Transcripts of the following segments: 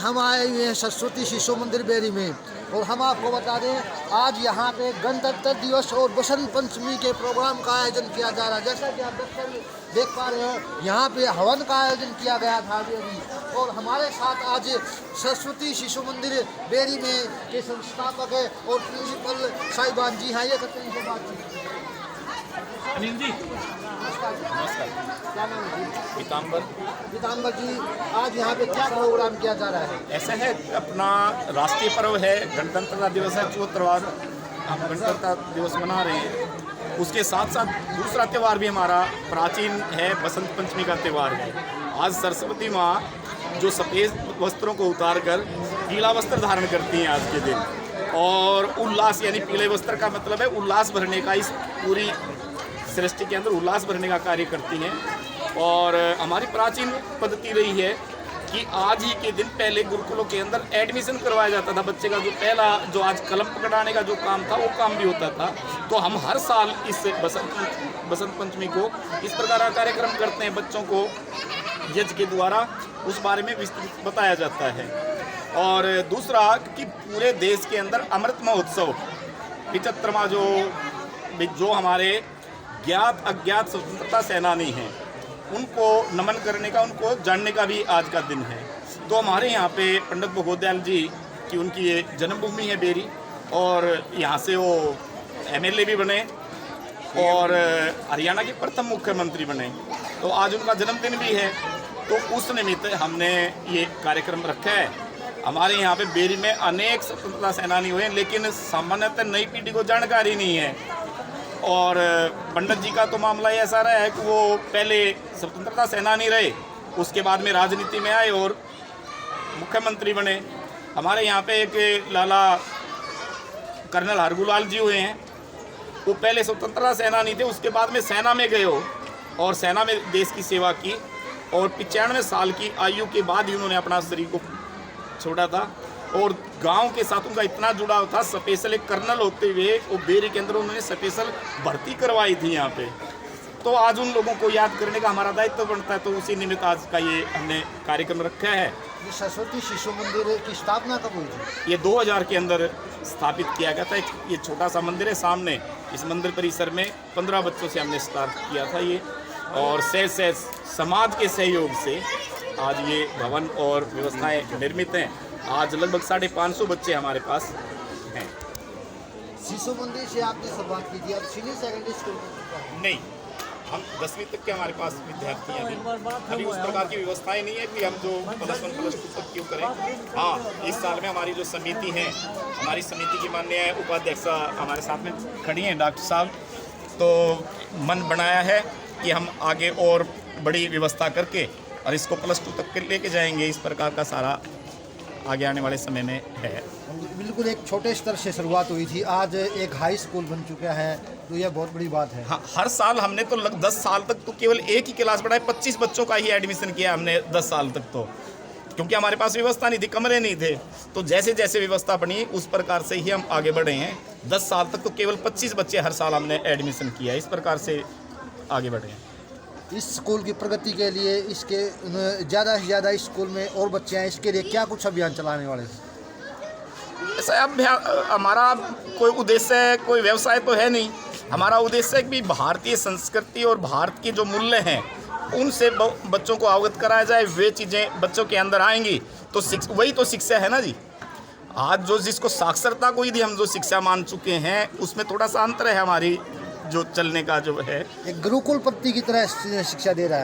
हम आए हुए हैं सरस्वती शिशु मंदिर बेरी में और हम आपको बता दें आज यहाँ पे गणतंत्र दिवस और बसंत पंचमी के प्रोग्राम का आयोजन किया जा रहा है। जैसा कि आप देख पा रहे हो यहाँ पे हवन का आयोजन किया गया था अभी और हमारे साथ आज सरस्वती शिशु मंदिर बेरी में के संस्थापक है और प्रिंसिपल साहिबान जी हाँ ये करते हैं इनसे बातचीत। अनिल जी नमस्कार। क्या नाम है जी? पीताम्बर जी आज यहाँ पे क्या प्रोग्राम किया जा रहा है? ऐसा है अपना राष्ट्रीय पर्व है गणतंत्र दिवस है 74वां हम गणतंत्र दिवस मना रहे हैं। उसके साथ साथ दूसरा त्यौहार भी हमारा प्राचीन है बसंत पंचमी का त्यौहार है। आज सरस्वती माँ जो सफ़ेद वस्त्रों को उतार कर पीला वस्त्र धारण करती हैं आज के दिन और उल्लास यानी पीले वस्त्र का मतलब है उल्लास भरने का, इस पूरी सृष्टि के अंदर उल्लास भरने का कार्य करती हैं। और हमारी प्राचीन पद्धति रही है कि आज ही के दिन पहले गुरुकुलों के अंदर एडमिशन करवाया जाता था बच्चे का, जो पहला जो आज कलम पकड़ाने का जो काम था वो काम भी होता था। तो हम हर साल इस बसंत पंचमी को इस प्रकार का कार्यक्रम करते हैं, बच्चों को यज्ञ के द्वारा उस बारे में विस्तृत बताया जाता है। और दूसरा कि पूरे देश के अंदर अमृत महोत्सव 75वां जो हमारे ज्ञात अज्ञात स्वतंत्रता सेनानी हैं उनको नमन करने का, उनको जानने का भी आज का दिन है। तो हमारे यहाँ पे पंडित भगवत दयाल जी की उनकी ये जन्मभूमि है बेरी और यहाँ से वो एमएलए भी बने और हरियाणा के प्रथम मुख्यमंत्री बने। तो आज उनका जन्मदिन भी है, तो उस निमित्त हमने ये कार्यक्रम रखा है। हमारे यहाँ पे बेरी में अनेक स्वतंत्रता सेनानी हुए, लेकिन सामान्यतः नई पीढ़ी को जानकारी नहीं है। और पंडित जी का तो मामला ही ऐसा रहा है कि वो पहले स्वतंत्रता सेनानी रहे, उसके बाद में राजनीति में आए और मुख्यमंत्री बने। हमारे यहाँ पे एक लाला कर्नल हरगुलाल जी हुए हैं, वो पहले स्वतंत्रता सेनानी थे, उसके बाद में सेना में गए हो और सेना में देश की सेवा की और 95 साल की आयु के बाद ही उन्होंने अपना शरीर को छोड़ा था। और गांव के साथ उनका इतना जुड़ाव था, स्पेशल एक कर्नल होते हुए वो बेरी के अंदर उन्होंने स्पेशल भर्ती करवाई थी यहाँ पे। तो आज उन लोगों को याद करने का हमारा दायित्व बनता है, तो उसी निमित्त आज का ये हमने कार्यक्रम रखा है। ये सरस्वती शिशु मंदिर की स्थापना कब हुई थी? ये 2000 के अंदर स्थापित किया गया था। ये छोटा सा मंदिर है सामने, इस मंदिर परिसर में 15 बच्चों से हमने स्टार्ट किया था ये, और से समाज के सहयोग से आज ये भवन और व्यवस्थाएं निर्मित हैं। आज लगभग 550 बच्चे हमारे पास हैं। शिशु मंदिर से आपने शुरुआत की थी, अब सीनियर सेकेंडरी स्कूल नहीं, हम 10वीं तक के हमारे पास विद्यार्थी हैं। अभी उस प्रकार की व्यवस्थाएं नहीं है कि हम जो +1 +2 तक क्यों करें। हाँ, इस साल में हमारी जो समिति है, हमारी समिति की माननीय उपाध्यक्ष हमारे साथ में खड़ी हैं डॉक्टर साहब, तो मन बनाया है कि हम आगे और बड़ी व्यवस्था करके और इसको +2 तक लेके जाएंगे। इस प्रकार का सारा आगे आने वाले समय में है। बिल्कुल एक छोटे स्तर से शुरुआत हुई थी, आज एक हाई स्कूल बन चुका है, तो यह बहुत बड़ी बात है। हाँ, हर साल हमने तो 10 साल तक तो केवल एक ही क्लास बढ़ाई, 25 बच्चों का ही एडमिशन किया हमने 10 साल तक, तो क्योंकि हमारे पास व्यवस्था नहीं थी, कमरे नहीं थे। तो जैसे जैसे व्यवस्था बनी उस प्रकार से ही हम आगे बढ़े हैं। 10 साल तक तो केवल 25 बच्चे हर साल हमने एडमिशन किया, इस प्रकार से आगे बढ़े हैं। इस स्कूल की प्रगति के लिए इसके ज़्यादा से ज़्यादा इस स्कूल में और बच्चे हैं, इसके लिए क्या कुछ अभियान चलाने वाले हैं? ऐसा अभियान हमारा कोई उद्देश्य, कोई व्यवसाय तो है नहीं। हमारा उद्देश्य है कि भारतीय संस्कृति और भारत के जो मूल्य हैं उनसे बच्चों को अवगत कराया जाए। वे चीज़ें बच्चों के अंदर आएंगी तो वही तो शिक्षा है ना जी। आज जो जिसको साक्षरता को यदि हम जो शिक्षा मान चुके हैं उसमें थोड़ा सा अंतर है हमारी जो चलने का जो है। एक गुरुकुल पद्धति की तरह शिक्षा दे रहा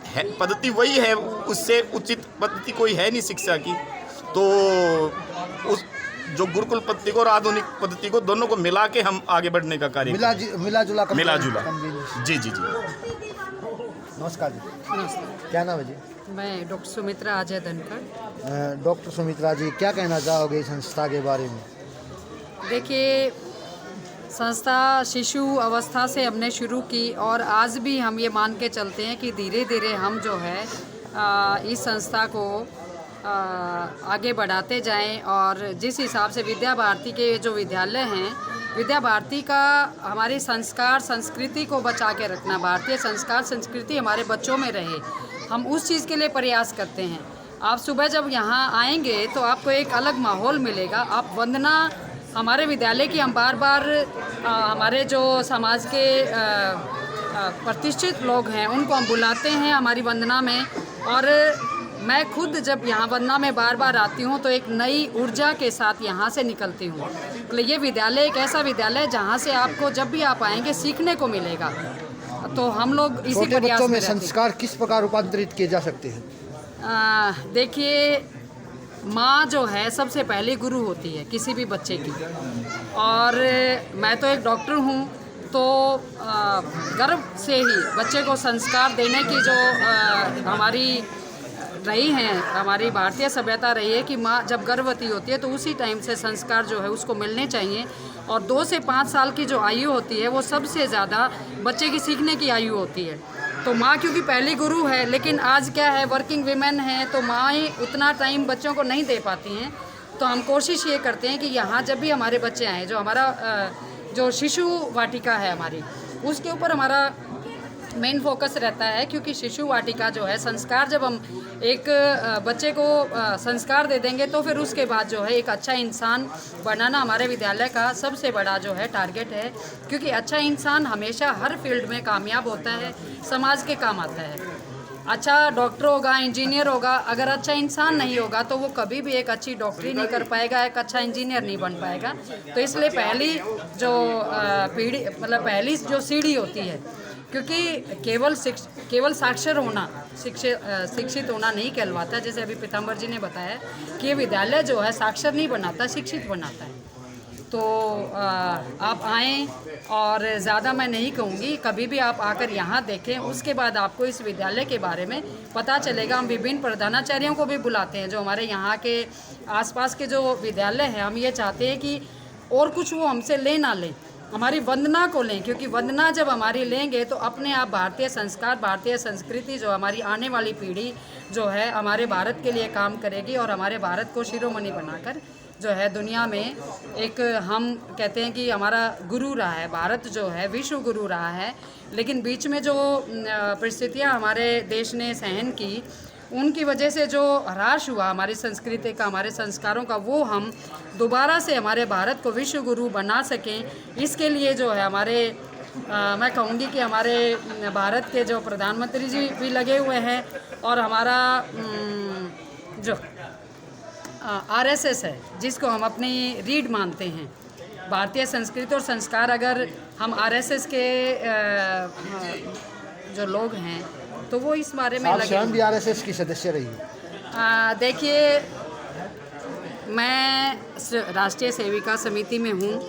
है पद्धति वही है, उससे उचित पद्धति कोई है नहीं शिक्षा की। तो उस जो गुरुकुल पद्धति को और आधुनिक पद्धति को दोनों को मिला के हम आगे बढ़ने का कार्य मिला जुला जी। नमस्कार जी। नमस्ते। क्या नाम है जी? मैं डॉक्टर सुमित्रा अजय धनखड़। डॉक्टर सुमित्रा जी, क्या कहना चाहोगे संस्था के बारे में? देखिए, संस्था शिशु अवस्था से हमने शुरू की और आज भी हम ये मान के चलते हैं कि धीरे धीरे हम जो है इस संस्था को आगे बढ़ाते जाएं। और जिस हिसाब से विद्या भारती के जो विद्यालय हैं, विद्या भारती का हमारे संस्कार संस्कृति को बचा के रखना, भारतीय संस्कार संस्कृति हमारे बच्चों में रहे, हम उस चीज़ के लिए प्रयास करते हैं। आप सुबह जब यहाँ आएंगे तो आपको एक अलग माहौल मिलेगा। आप वंदना हमारे विद्यालय की हम बार बार हमारे जो समाज के प्रतिष्ठित लोग हैं उनको हम बुलाते हैं हमारी वंदना में, और मैं खुद जब यहाँ वंदना में बार बार आती हूँ तो एक नई ऊर्जा के साथ यहाँ से निकलती हूँ। तो ये विद्यालय एक ऐसा विद्यालय है जहाँ से आपको जब भी आप आएंगे सीखने को मिलेगा। तो हम लोग इसी छोटे प्रयास बच्चों में रहते हैं। संस्कार किस प्रकार रूपांतरित किए जा सकते हैं? देखिए, माँ जो है सबसे पहली गुरु होती है किसी भी बच्चे की, और मैं तो एक डॉक्टर हूँ, तो गर्भ से ही बच्चे को संस्कार देने की जो हमारी रही है, हमारी भारतीय सभ्यता रही है कि माँ जब गर्भवती होती है तो उसी टाइम से संस्कार जो है उसको मिलने चाहिए। और 2 से 5 साल की जो आयु होती है वो सबसे ज़्यादा बच्चे की सीखने की आयु होती है। तो माँ क्योंकि पहली गुरु है, लेकिन आज क्या है, वर्किंग वीमेन हैं तो माँ उतना टाइम बच्चों को नहीं दे पाती हैं। तो हम कोशिश ये करते हैं कि यहाँ जब भी हमारे बच्चे आएँ, जो हमारा जो शिशु वाटिका है हमारी, उसके ऊपर हमारा मेन फोकस रहता है, क्योंकि शिशु वाटिका जो है संस्कार, जब हम एक बच्चे को संस्कार दे देंगे तो फिर उसके बाद जो है एक अच्छा इंसान बनाना हमारे विद्यालय का सबसे बड़ा जो है टारगेट है। क्योंकि अच्छा इंसान हमेशा हर फील्ड में कामयाब होता है, समाज के काम आता है। अच्छा डॉक्टर होगा, इंजीनियर होगा, अगर अच्छा इंसान नहीं होगा तो वो कभी भी एक अच्छी डॉक्टरी नहीं कर पाएगा, एक अच्छा इंजीनियर नहीं बन पाएगा। तो इसलिए पहली जो पीढ़ी, मतलब पहली जो सीढ़ी होती है, क्योंकि केवल साक्षर होना, शिक्षित होना नहीं कहलवाता। जैसे अभी पीताम्बर जी ने बताया कि ये विद्यालय जो है साक्षर नहीं बनाता, शिक्षित बनाता है। तो आप आएँ, और ज़्यादा मैं नहीं कहूँगी, कभी भी आप आकर यहाँ देखें, उसके बाद आपको इस विद्यालय के बारे में पता चलेगा। हम विभिन्न प्रधानाचार्यों को भी बुलाते हैं जो हमारे यहाँ के आसपास के जो विद्यालय हैं। हम ये चाहते हैं कि और कुछ वो हमसे ले ना लें, हमारी वंदना को लें, क्योंकि वंदना जब हमारी लेंगे तो अपने आप भारतीय संस्कार, भारतीय संस्कृति, जो हमारी आने वाली पीढ़ी जो है हमारे भारत के लिए काम करेगी, और हमारे भारत को शिरोमणि बनाकर जो है दुनिया में एक, हम कहते हैं कि हमारा गुरु रहा है, भारत जो है विश्व गुरु रहा है। लेकिन बीच में जो परिस्थितियाँ हमारे देश ने सहन की, उनकी वजह से जो ह्रास हुआ हमारी संस्कृति का, हमारे संस्कारों का, वो हम दोबारा से हमारे भारत को विश्व गुरु बना सकें। इसके लिए जो है हमारे मैं कहूँगी कि हमारे भारत के जो प्रधानमंत्री जी भी लगे हुए हैं, और हमारा जो RSS है, जिसको हम अपनी रीढ़ मानते हैं, भारतीय संस्कृति और संस्कार। अगर हम RSS के जो लोग हैं तो वो इस बारे में आप लगे स्वयं भी RSS की सदस्य रही है। देखिए, मैं राष्ट्रीय सेविका समिति में हूँ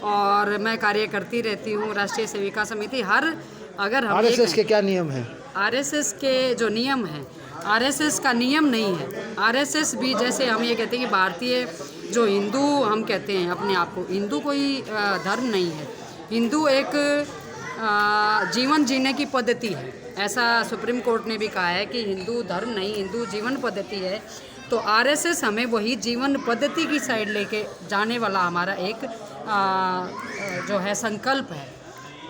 और मैं कार्य करती रहती हूँ। राष्ट्रीय सेविका समिति अगर हम RSS के क्या नियम हैं? RSS के जो नियम हैं, RSS का नियम नहीं है। RSS भी, जैसे हम ये कहते हैं कि भारतीय जो हिंदू हम कहते हैं अपने आप को, हिंदू कोई धर्म नहीं है। हिंदू एक जीवन जीने की पद्धति है। ऐसा सुप्रीम कोर्ट ने भी कहा है कि हिंदू धर्म नहीं, हिंदू जीवन पद्धति है। तो RSS हमें वही जीवन पद्धति की साइड लेके जाने वाला हमारा एक जो है संकल्प है।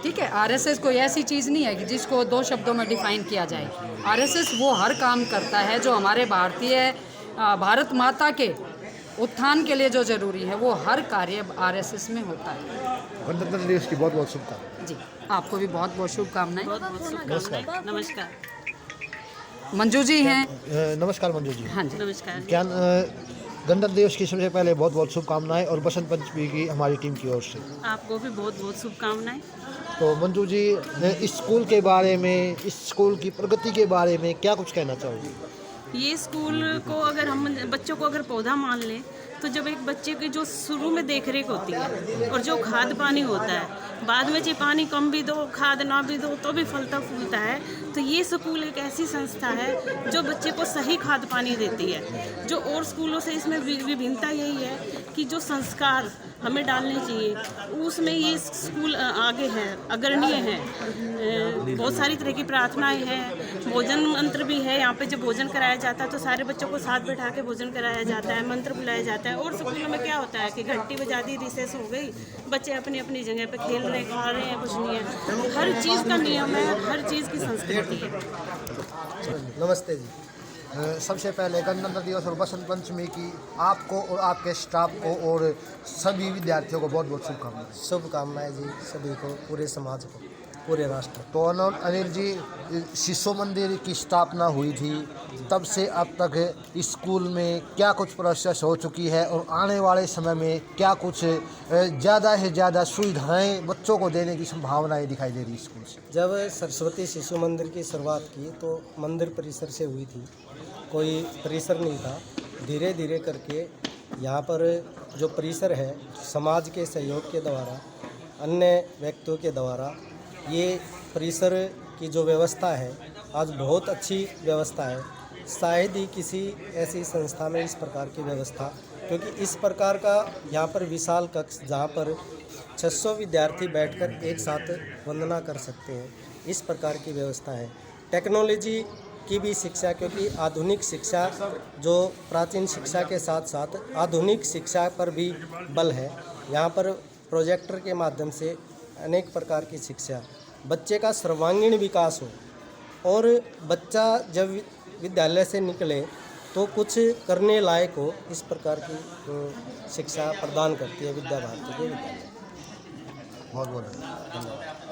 ठीक है, RSS कोई ऐसी चीज़ नहीं है कि जिसको 2 शब्दों में डिफाइन किया जाए। RSS वो हर काम करता है जो हमारे भारत माता के उत्थान के लिए जो ज़रूरी है, वो हर कार्य RSS में होता है। गणतंत्र दिवस की बहुत बहुत शुभकामनाएं। जी, आपको भी बहुत बहुत शुभकामनाएं। नमस्कार। मंजू जी हैं। नमस्कार मंजू जी। हाँ जी, नमस्कार। क्या गणतंत्र दिवस की सबसे पहले बहुत बहुत शुभकामनाएं, और बसंत पंचमी की हमारी टीम की ओर से आपको भी बहुत बहुत शुभकामनाएं। तो मंजू जी, इस स्कूल के बारे में, इस स्कूल की प्रगति के बारे में क्या कुछ कहना चाहोगे? ये स्कूल को अगर हम बच्चों को अगर पौधा मान लें, तो जब एक बच्चे की जो शुरू में देखरेख होती है और जो खाद पानी होता है, बाद में चाहे पानी कम भी दो, खाद ना भी दो, तो भी फलता फूलता है। तो ये स्कूल एक ऐसी संस्था है जो बच्चे को सही खाद पानी देती है। जो और स्कूलों से इसमें विभिन्नता यही है कि जो संस्कार हमें डालने चाहिए, उसमें ये स्कूल आगे है, अग्रणीय है। बहुत सारी तरह की प्रार्थनाएं हैं, भोजन मंत्र भी है। यहाँ पे जब भोजन कराया जाता है तो सारे बच्चों को साथ बैठा के भोजन कराया जाता है, मंत्र बुलाया जाता है। और स्कूलों में क्या होता है कि घंटी बजा दी, रिसेस हो गई, बच्चे अपनी अपनी जगह पे खेल रहे, खा रहे हैं, कुछ नहीं है। हर चीज़ का नियम है, हर चीज़ की संस्कृति है। नमस्ते जी। सबसे पहले गणतंत्र दिवस और बसंत पंचमी की आपको और आपके स्टाफ को और सभी विद्यार्थियों को बहुत बहुत शुभकामनाएं। शुभकामनाएं जी सभी को, पूरे समाज को, पूरे राष्ट्र को। तो अनिल जी, शिशु मंदिर की स्थापना हुई थी, तब से अब तक स्कूल में क्या कुछ प्रोसेस हो चुकी है और आने वाले समय में क्या कुछ ज़्यादा से ज़्यादा सुविधाएं बच्चों को देने की संभावनाएं दिखाई दे रही स्कूल से? जब सरस्वती शिशु मंदिर की शुरुआत की तो मंदिर परिसर से हुई थी, कोई परिसर नहीं था। धीरे धीरे करके यहाँ पर जो परिसर है, समाज के सहयोग के द्वारा, अन्य व्यक्तियों के द्वारा ये परिसर की जो व्यवस्था है आज बहुत अच्छी व्यवस्था है। शायद ही किसी ऐसी संस्था में इस प्रकार की व्यवस्था, क्योंकि इस प्रकार का यहाँ पर विशाल कक्ष जहाँ पर 600 विद्यार्थी बैठकर एक साथ वंदना कर सकते हैं, इस प्रकार की व्यवस्था है। टेक्नोलॉजी की भी शिक्षा, क्योंकि आधुनिक शिक्षा जो प्राचीन शिक्षा के साथ साथ आधुनिक शिक्षा पर भी बल है। यहाँ पर प्रोजेक्टर के माध्यम से अनेक प्रकार की शिक्षा, बच्चे का सर्वांगीण विकास हो और बच्चा जब विद्यालय से निकले तो कुछ करने लायक हो, इस प्रकार की शिक्षा प्रदान करती है विद्या भारती के विद्यालय। बहुत बहुत धन्यवाद।